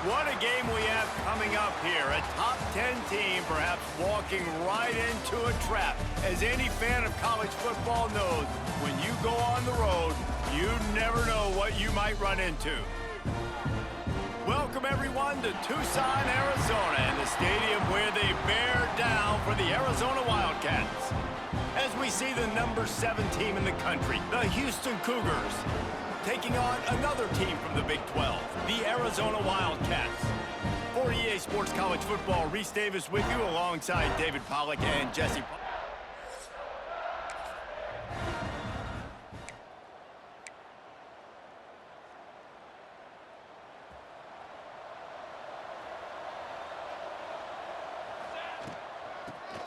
What a game we have coming up here. A top 10 team perhaps walking right into a trap. As any fan of college football knows, when you go on the road, you never know what you might run into. Welcome everyone to Tucson, Arizona, and the stadium where they bear down for the Arizona Wildcats. As we see the number 7 team in the country, the Houston Cougars, taking on another team from the Big 12, the Arizona Wildcats. For EA Sports College Football, Reese Davis with you alongside David Pollack and Jesse.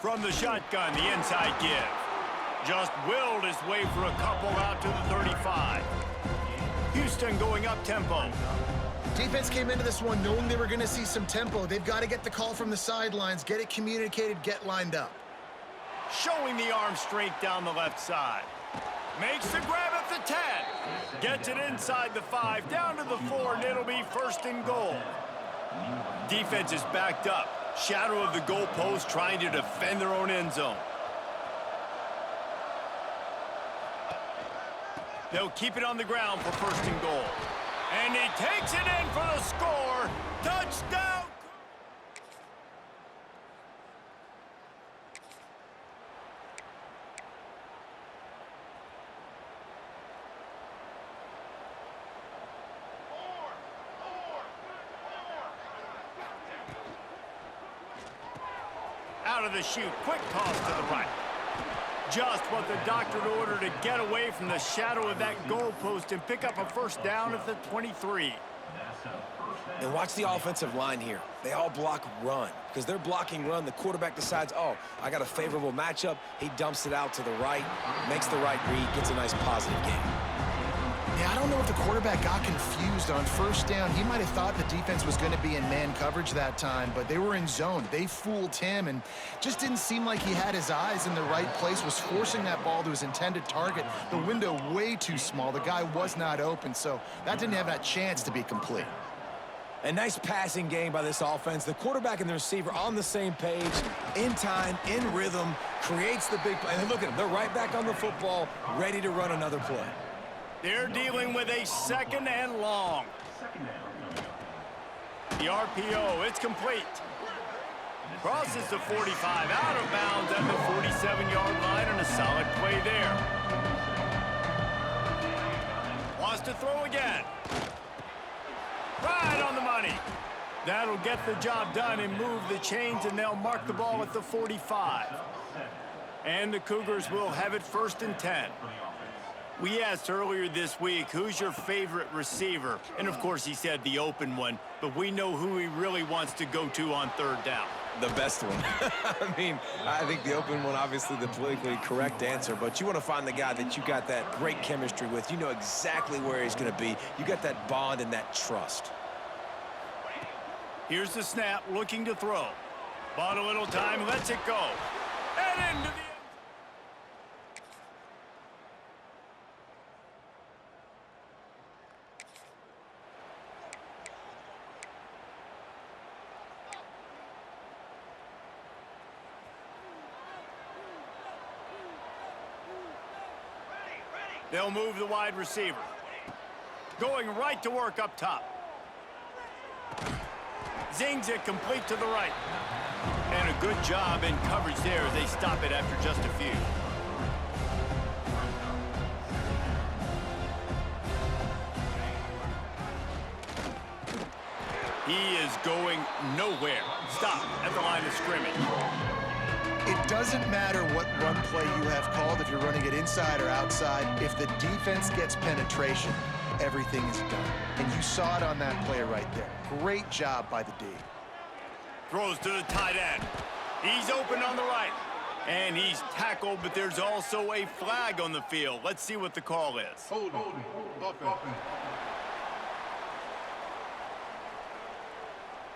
From the shotgun, the inside give. Just willed his way for a couple out to the 35. Houston going up tempo. Defense came into this one knowing they were going to see some tempo. They've got to get the call from the sidelines, get it communicated, get lined up. Showing the arm strength down the left side. Makes the grab at the 10. Gets it inside the 5, down to the 4, and it'll be first and goal. Defense is backed up. Shadow of the goalpost trying to defend their own end zone. They'll keep it on the ground for first and goal. And he takes it in for the score. Touchdown! Out of the chute, quick toss to the right. Just what the doctor ordered to get away from the shadow of that goalpost and pick up a first down at the 23. And watch the offensive line here. They all block run. Because they're blocking run, the quarterback decides, oh, I got a favorable matchup. He dumps it out to the right, makes the right read, gets a nice positive gain. Yeah, I don't know if the quarterback got confused on first down. He might have thought the defense was going to be in man coverage that time, but they were in zone. They fooled him and just didn't seem like he had his eyes in the right place, was forcing that ball to his intended target. The window way too small. The guy was not open, so that didn't have that chance to be complete. A nice passing game by this offense. The quarterback and the receiver on the same page, in time, in rhythm, creates the big play. And look at them. They're right back on the football, ready to run another play. They're dealing with a second and long. The RPO, it's complete. Crosses the 45, out of bounds at the 47-yard line, and a solid play there. Wants to throw again. Right on the money. That'll get the job done and move the chains, and they'll mark the ball at the 45. And the Cougars will have it first and 10. We asked earlier this week, who's your favorite receiver? And, of course, he said the open one, but we know who he really wants to go to on third down. The best one. I mean, I think the open one, obviously the politically correct answer, but you want to find the guy that you got that great chemistry with. You know exactly where he's going to be. You got that bond and that trust. Here's the snap, looking to throw. Bought a little time, lets it go. And into the... They'll move the wide receiver. Going right to work up top. Zings it complete to the right. And a good job in coverage there as they stop it after just a few. He is going nowhere. Stop at the line of scrimmage. It doesn't matter what run play you have called, if you're running it inside or outside. If the defense gets penetration, everything is done. And you saw it on that play right there. Great job by the D. Throws to the tight end. He's open on the right. And he's tackled, but there's also a flag on the field. Let's see what the call is. Hold.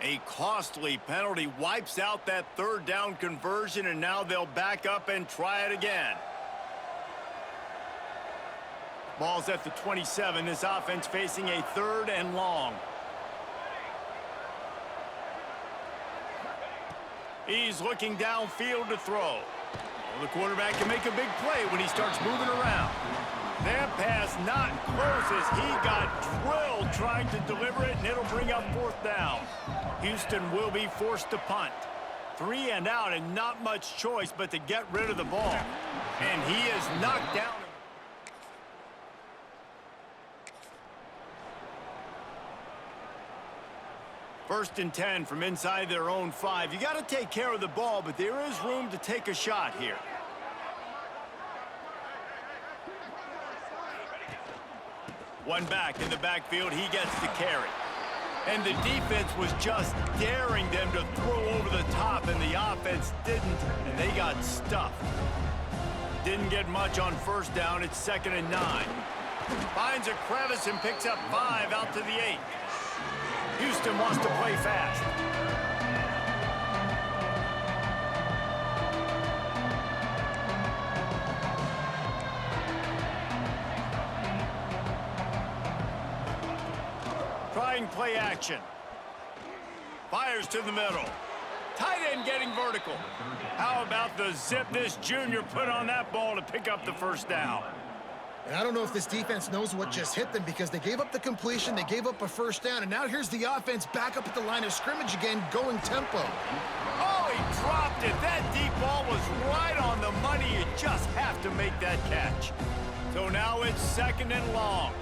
A costly penalty wipes out that third down conversion, and now they'll back up and try it again. Ball's at the 27. This offense facing a third and long. He's looking downfield to throw. Well, the quarterback can make a big play when he starts moving around. That pass not close as he got drilled trying to deliver it, and it'll bring up 4th down. Houston will be forced to punt. 3 and out, and not much choice but to get rid of the ball. And he is knocked down. 1st and 10 from inside their own 5. You got to take care of the ball, but there is room to take a shot here. One back in the backfield, he gets the carry. And the defense was just daring them to throw over the top, and the offense didn't, and they got stuffed. Didn't get much on 1st down. It's 2nd and 9. Finds a crevice and picks up 5 out to the 8. Houston wants to play fast. Trying play action. Fires to the middle. Tight end getting vertical. How about the zip this junior put on that ball to pick up the 1st down? And I don't know if this defense knows what just hit them, because they gave up the completion, they gave up a 1st down, and now here's the offense back up at the line of scrimmage again, going tempo. Oh, he dropped it. That deep ball was right on the money. You just have to make that catch. So now it's 2nd and long.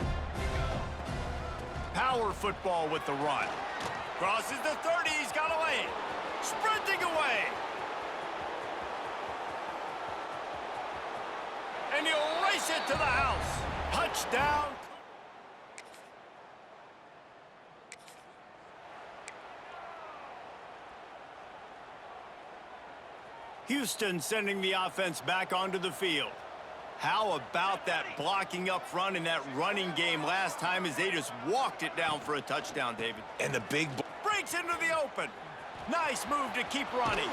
Power football with the run. Crosses the 30. He's got away. Sprinting away. And he'll race it to the house. Touchdown. Houston sending the offense back onto the field. How about that blocking up front in that running game last time as they just walked it down for a touchdown, David? And the big breaks into the open. Nice move to keep running.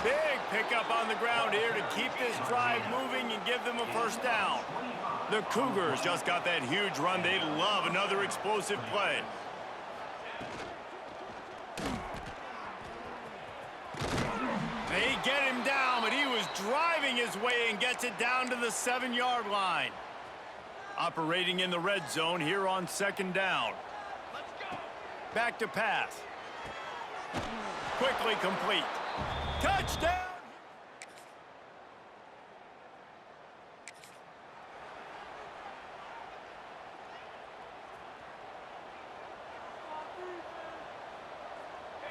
Big pickup on the ground here to keep this drive moving and give them a 1st down. The Cougars just got that huge run. They love another explosive play. They get him down, but he was driving his way and gets it down to the 7-yard line. Operating in the red zone here on 2nd down. Back to pass. Quickly complete. Touchdown!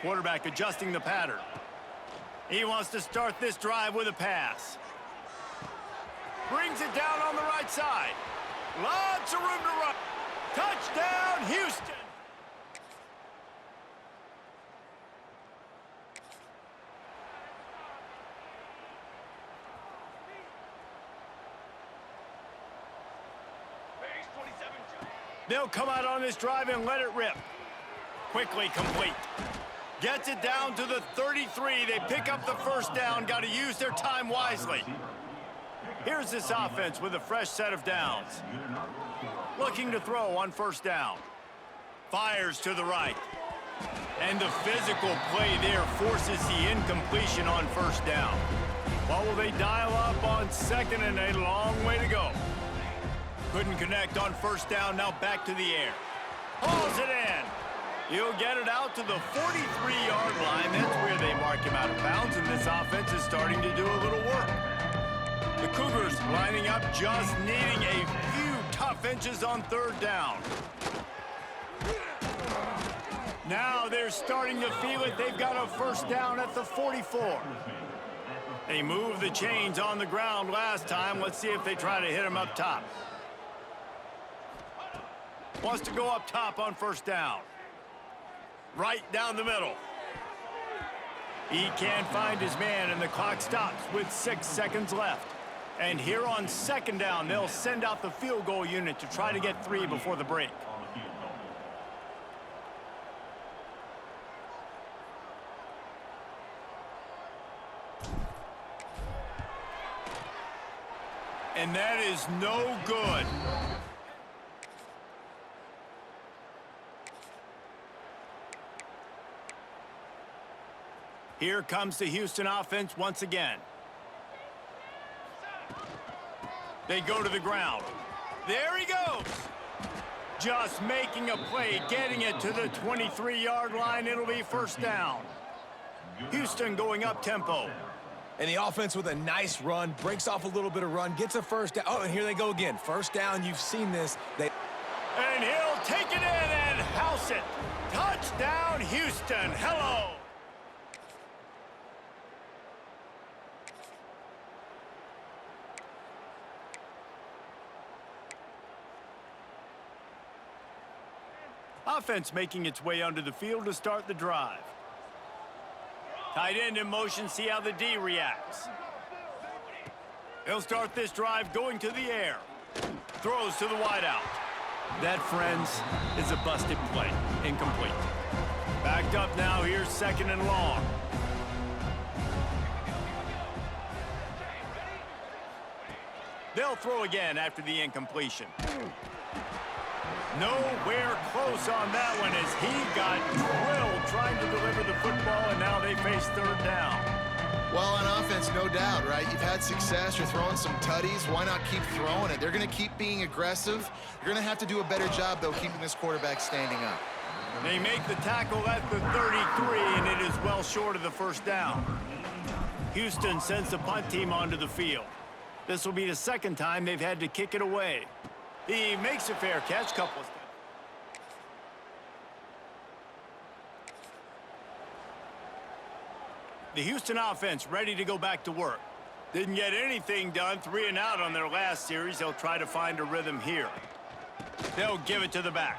Quarterback adjusting the pattern. He wants to start this drive with a pass. Brings it down on the right side. Lots of room to run. Touchdown, Houston! They'll come out on this drive and let it rip. Quickly complete. Gets it down to the 33. They pick up the 1st down. Got to use their time wisely. Here's this offense with a fresh set of downs. Looking to throw on 1st down. Fires to the right. And the physical play there forces the incompletion on 1st down. What will they dial up on 2nd and a long way to go? Couldn't connect on 1st down. Now back to the air. Hauls it in. He'll get it out to the 43-yard line. That's where they mark him out of bounds, and this offense is starting to do a little work. The Cougars lining up, just needing a few tough inches on 3rd down. Now they're starting to feel it. They've got a 1st down at the 44. They moved the chains on the ground last time. Let's see if they try to hit him up top. Wants to go up top on 1st down. Right down the middle. He can't find his man, and the clock stops with 6 seconds left. And here on 2nd down, they'll send out the field goal unit to try to get 3 before the break. And that is no good. Here comes the Houston offense once again. They go to the ground. There he goes. Just making a play, getting it to the 23-yard line. It'll be first down. Houston going up tempo. And the offense with a nice run, breaks off a little bit of run, gets a first down. Oh, and here they go again. First down, you've seen this. And he'll take it in and house it. Touchdown, Houston. Hello. Offense making its way onto the field to start the drive. Tight end in motion, see how the D reacts. He'll start this drive going to the air. Throws to the wideout. That, friends, is a busted play. Incomplete. Backed up now, here's second and long. They'll throw again after the incompletion. Nowhere close on that one as he got drilled trying to deliver the football, and now they face third down. Well, on offense, no doubt, right? You've had success. You're throwing some tutties. Why not keep throwing it? They're going to keep being aggressive. You're going to have to do a better job, though, keeping this quarterback standing up. They make the tackle at the 33, and it is well short of the first down. Houston sends the punt team onto the field. This will be the second time they've had to kick it away. He makes a fair catch, couple of steps. The Houston offense ready to go back to work. Didn't get anything done, 3 and out on their last series. They'll try to find a rhythm here. They'll give it to the back.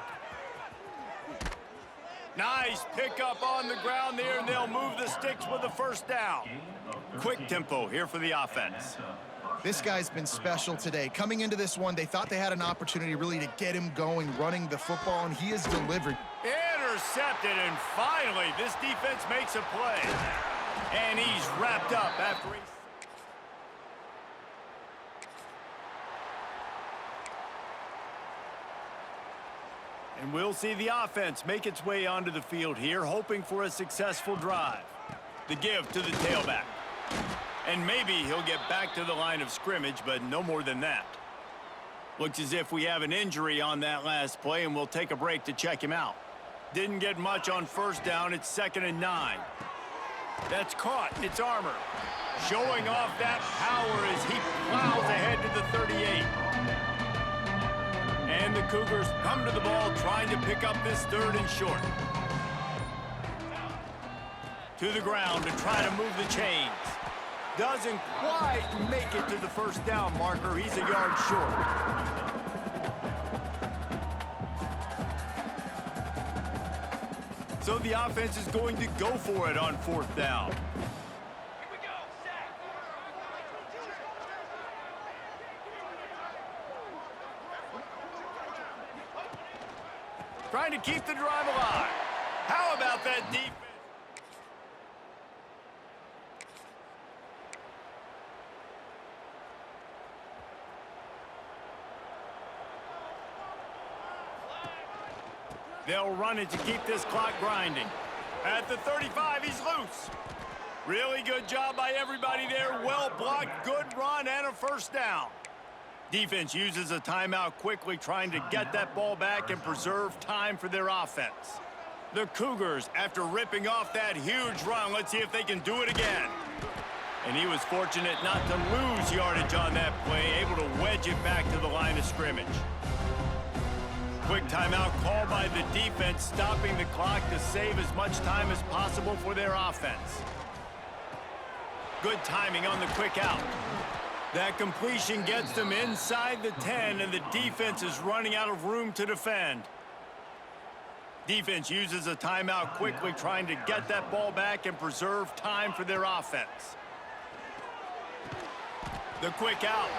Nice pickup on the ground there, and they'll move the sticks with the first down. Quick tempo here for the offense. This guy's been special today. Coming into this one, they thought they had an opportunity really to get him going, running the football, and he has delivered. Intercepted, and finally, this defense makes a play. And he's wrapped up after he... And we'll see the offense make its way onto the field here, hoping for a successful drive. The give to the tailback. And maybe he'll get back to the line of scrimmage, but no more than that. Looks as if we have an injury on that last play, and we'll take a break to check him out. Didn't get much on first down. It's 2nd and 9. That's caught. It's Armour. Showing off that power as he plows ahead to the 38. And the Cougars come to the ball trying to pick up this 3rd and short. To the ground to try to move the chains. Doesn't quite make it to the first down marker. He's a yard short. So the offense is going to go for it on 4th down. Trying to keep the drive alive. How about that defense? They'll run it to keep this clock grinding. At the 35, he's loose. Really good job by everybody there. Well blocked, good run, and a first down. Defense uses a timeout quickly, trying to get that ball back and preserve time for their offense. The Cougars, after ripping off that huge run, let's see if they can do it again. And he was fortunate not to lose yardage on that play, able to wedge it back to the line of scrimmage. Quick timeout called by the defense, stopping the clock to save as much time as possible for their offense. Good timing on the quick out. That completion gets them inside the 10, and the defense is running out of room to defend. Defense uses a timeout quickly, trying to get that ball back and preserve time for their offense. The quick out.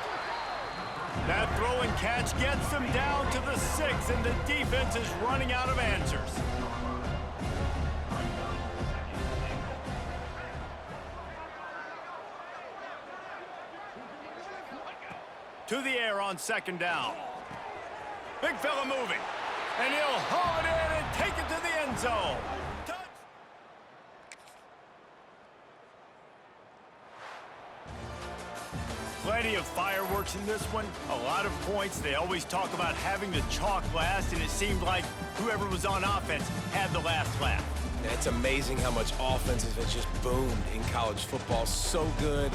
That throw and catch gets them down to the 6, and the defense is running out of answers. To the air on 2nd down. Big fella moving. And he'll haul it in and take it to the end zone. Plenty of fireworks in this one, a lot of points. They always talk about having the chalk last, and it seemed like whoever was on offense had the last laugh. It's amazing how much offense has just boomed in college football. So good.